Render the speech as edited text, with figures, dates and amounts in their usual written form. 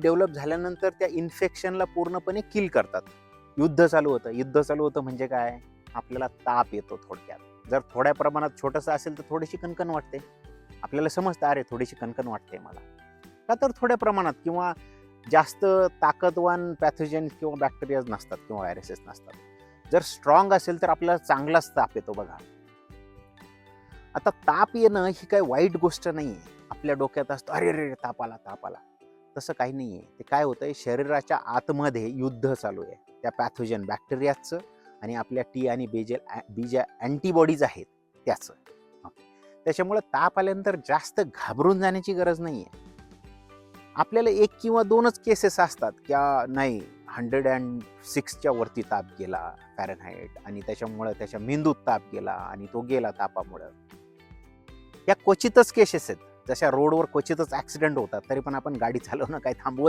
Develop झाल्यानंतर त्या इन्फेक्शनला पूर्णपणे किल करतात. युद्ध चालू होतं म्हणजे काय? आपल्याला ताप येतो थोडक्यात. जर थोड्या प्रमाणात छोटंसं असेल तर थोडीशी कणकण वाटते. आपल्याला समजतं, अरे थोडीशी कणकण वाटते मला. का तर थोड्या प्रमाणात किंवा जास्त ताकदवान पॅथोजन किंवा बॅक्टेरियाज नसतात किंवा व्हायरसेस नसतात. जर स्ट्रॉंग असेल तर आपल्याला चांगलाच ताप येतो बघा. आता ताप येणं ही काही वाईट गोष्ट नाहीये. आपल्या डोक्यात असतं, अरे रे ताप आला. तसं काही नाहीये. ते काय होतंय, शरीराच्या आतमध्ये युद्ध चालू आहे त्या पॅथोजन बॅक्टेरियाचं आणि आपल्या टी आणि बी ज्या अँटीबॉडीज आहेत त्याचं. त्याच्यामुळे ताप आल्यानंतर जास्त घाबरून जाण्याची गरज नाहीये. आपल्याला 1 किंवा 2च केसेस असतात की नाही 106च्या वरती ताप गेला फॅरनहाईट आणि त्याच्यामुळे त्याच्या मेंदूत ताप गेला आणि तो गेला तापामुळे. या क्वचितच केसेस आहेत. जशा रोडवर क्वचितच ऍक्सिडेंट होतात, तरी पण आपण गाडी चालवणं काही थांबवत